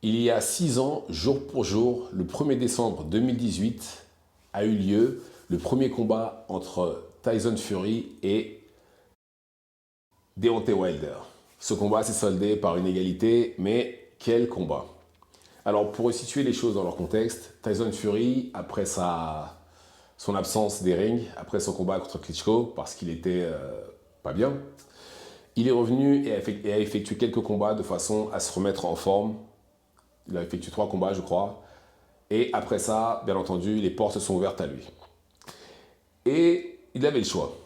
Il y a 6 ans, jour pour jour, le 1er décembre 2018, a eu lieu le premier combat entre Tyson Fury et Deontay Wilder. Ce combat s'est soldé par une égalité, mais quel combat! Alors, pour resituer les choses dans leur contexte, Tyson Fury, après son absence des rings, après son combat contre Klitschko, parce qu'il était pas bien, il est revenu et a effectué quelques combats de façon à se remettre en forme. Il a effectué 3 combats, je crois. Et après ça, bien entendu, les portes se sont ouvertes à lui. Et il avait le choix.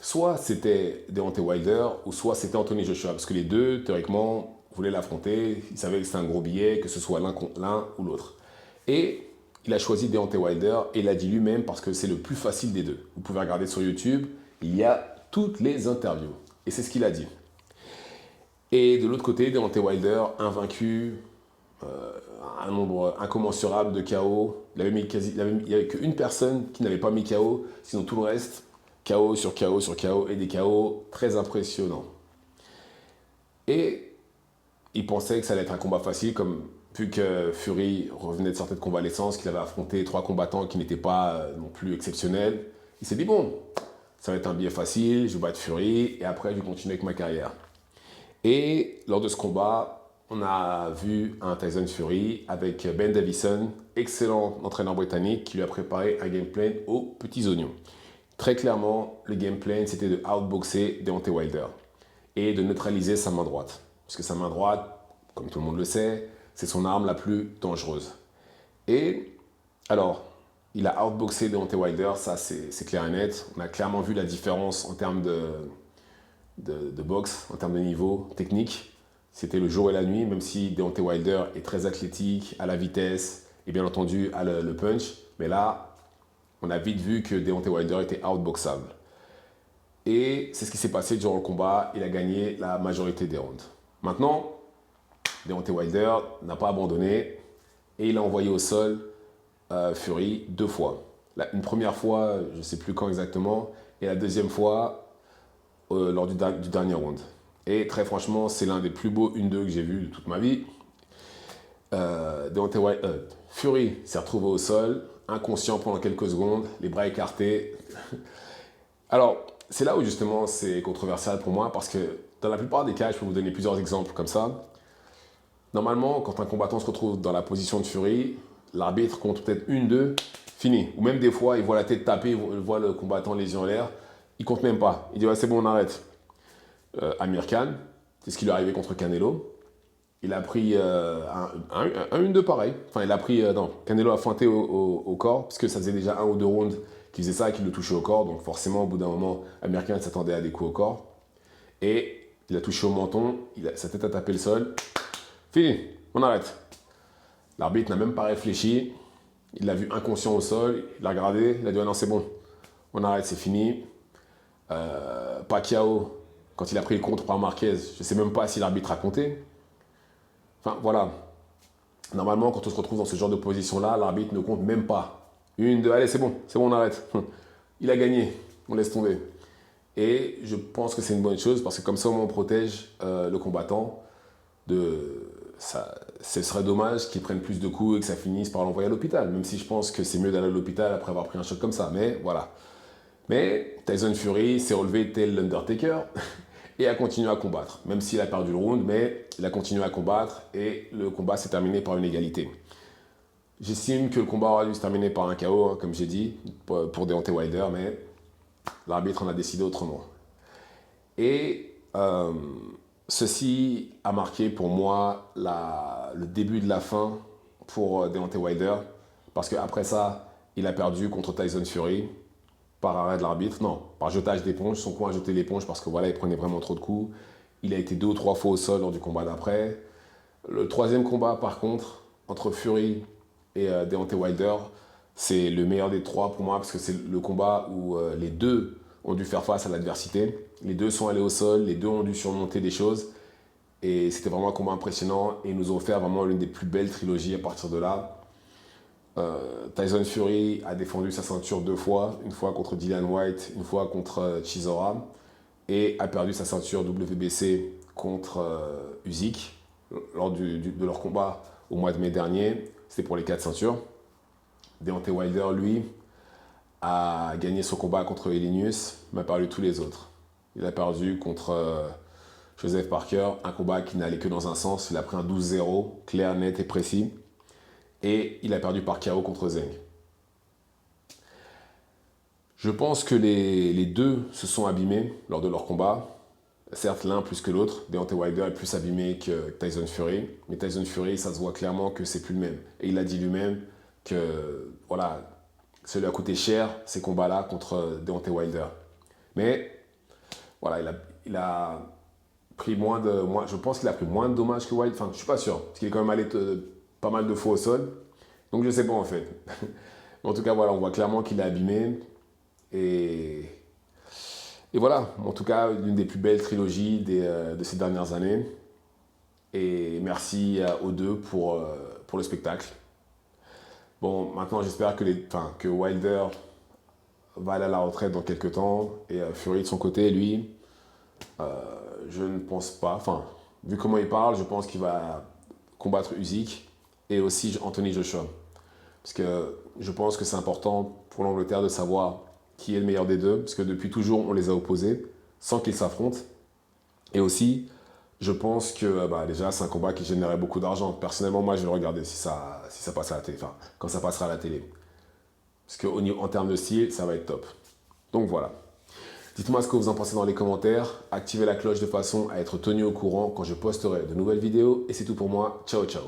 Soit c'était Deontay Wilder, ou soit c'était Anthony Joshua. Parce que les deux, théoriquement, voulaient l'affronter. Ils savaient que c'était un gros billet, que ce soit l'un contre l'un ou l'autre. Et il a choisi Deontay Wilder, et il l'a dit lui-même parce que c'est le plus facile des deux. Vous pouvez regarder sur YouTube, il y a toutes les interviews. Et c'est ce qu'il a dit. Et de l'autre côté, Deontay Wilder, invaincu, un nombre incommensurable de KO. Il n'y avait qu'une personne qui n'avait pas mis KO, sinon tout le reste, KO sur KO sur KO, et des KO très impressionnants. Et il pensait que ça allait être un combat facile, comme vu que Fury revenait de sortir de convalescence, qu'il avait affronté 3 combattants qui n'étaient pas non plus exceptionnels. Il s'est dit, bon, ça va être un billet facile, je vais battre Fury, et après je vais continuer avec ma carrière. Et lors de ce combat, on a vu un Tyson Fury avec Ben Davison, excellent entraîneur britannique, qui lui a préparé un game plan aux petits oignons. Très clairement, le game plan, c'était de outboxer Deontay Wilder et de neutraliser sa main droite. Parce que sa main droite, comme tout le monde le sait, c'est son arme la plus dangereuse. Et alors, il a outboxé Deontay Wilder, ça c'est clair et net. On a clairement vu la différence en termes de boxe, en termes de niveau technique. C'était le jour et la nuit, même si Deontay Wilder est très athlétique, à la vitesse et bien entendu à le punch. Mais là, on a vite vu que Deontay Wilder était outboxable. Et c'est ce qui s'est passé durant le combat. Il a gagné la majorité des rounds. Maintenant, Deontay Wilder n'a pas abandonné et il a envoyé au sol Fury 2 fois. Une première fois, je ne sais plus quand exactement, et la deuxième fois lors du dernier round. Et très franchement, c'est l'un des plus beaux 1-2 que j'ai vu de toute ma vie. Fury s'est retrouvé au sol, inconscient pendant quelques secondes, les bras écartés. Alors, c'est là où justement c'est controversial pour moi, parce que dans la plupart des cas, je peux vous donner plusieurs exemples comme ça. Normalement, quand un combattant se retrouve dans la position de Fury, l'arbitre compte peut-être 1-2, fini. Ou même des fois, il voit la tête taper, il voit le combattant les yeux en l'air, il compte même pas. Il dit ouais, c'est bon, on arrête. Amir Khan, c'est ce qui lui est arrivé contre Canelo. Il a pris un 1-2 pareil. Enfin, il a pris. Non, Canelo a feinté au corps, parce que ça faisait déjà 1 ou 2 rounds qu'il faisait ça et qu'il le touchait au corps. Donc, forcément, au bout d'un moment, Amir Khan s'attendait à des coups au corps. Et il a touché au menton, sa tête a tapé le sol. Fini, on arrête. L'arbitre n'a même pas réfléchi. Il l'a vu inconscient au sol, il l'a regardé, il a dit ah non, c'est bon, on arrête, c'est fini. Pacquiao, quand il a pris le contre par Marquez, je ne sais même pas si l'arbitre a compté. Enfin, voilà. Normalement, quand on se retrouve dans ce genre de position-là, l'arbitre ne compte même pas. 1-2, allez, c'est bon, on arrête. Il a gagné, on laisse tomber. Et je pense que c'est une bonne chose, parce que comme ça, au moins, on protège le combattant de... Ce serait dommage qu'il prenne plus de coups et que ça finisse par l'envoyer à l'hôpital, même si je pense que c'est mieux d'aller à l'hôpital après avoir pris un choc comme ça, mais voilà. Mais Tyson Fury s'est relevé tel l'Undertaker et a continué à combattre. Même s'il a perdu le round, mais il a continué à combattre et le combat s'est terminé par une égalité. J'estime que le combat aurait dû se terminer par un KO, comme j'ai dit, pour Deontay Wilder, mais l'arbitre en a décidé autrement. Et ceci a marqué pour moi le début de la fin pour Deontay Wilder, parce qu'après ça, il a perdu contre Tyson Fury par arrêt de l'arbitre, non, par jetage d'éponge. Son coin a jeté l'éponge parce que voilà, il prenait vraiment trop de coups. Il a été 2 ou 3 fois au sol lors du combat d'après. Le troisième combat, par contre, entre Fury et Deontay Wilder, c'est le meilleur des 3 pour moi, parce que c'est le combat où les deux ont dû faire face à l'adversité. Les deux sont allés au sol, les deux ont dû surmonter des choses. Et c'était vraiment un combat impressionnant. Et ils nous ont offert vraiment l'une des plus belles trilogies à partir de là. Tyson Fury a défendu sa ceinture 2 fois, une fois contre Dillian Whyte, une fois contre Chisora, et a perdu sa ceinture WBC contre Usyk. lors de leur combat au mois de mai dernier. C'était pour les 4 ceintures. Deontay Wilder, lui, a gagné son combat contre Helenius, mais a perdu tous les autres. Il a perdu contre Joseph Parker, un combat qui n'allait que dans un sens. Il a pris un 12-0, clair, net et précis. Et il a perdu par KO contre Zeng. Je pense que les deux se sont abîmés lors de leur combat. Certes, l'un plus que l'autre. Deontay Wilder est plus abîmé que Tyson Fury. Mais Tyson Fury, ça se voit clairement que c'est plus le même. Et il a dit lui-même que voilà, ça lui a coûté cher ces combats-là contre Deontay Wilder. Mais voilà, il a pris je pense qu'il a pris moins de dommages que Wilder. Enfin, je suis pas sûr, parce qu'il est quand même allé pas mal de fois au sol. Donc je sais pas en fait. Mais en tout cas, voilà, on voit clairement qu'il est abîmé. Et, et voilà, en tout cas, l'une des plus belles trilogies de ces dernières années. Et merci aux deux pour le spectacle. Bon, maintenant j'espère que Wilder va aller à la retraite dans quelques temps. Et Fury de son côté, lui, je ne pense pas. Enfin, vu comment il parle, je pense qu'il va combattre Usyk et aussi Anthony Joshua. Parce que je pense que c'est important pour l'Angleterre de savoir qui est le meilleur des deux. Parce que depuis toujours, on les a opposés sans qu'ils s'affrontent. Et aussi, je pense que déjà, c'est un combat qui générait beaucoup d'argent. Personnellement, moi, je vais le regarder si ça passe à la télé. Enfin, quand ça passera à la télé. Parce qu'en termes de style, ça va être top. Donc voilà. Dites-moi ce que vous en pensez dans les commentaires. Activez la cloche de façon à être tenu au courant quand je posterai de nouvelles vidéos. Et c'est tout pour moi. Ciao, ciao.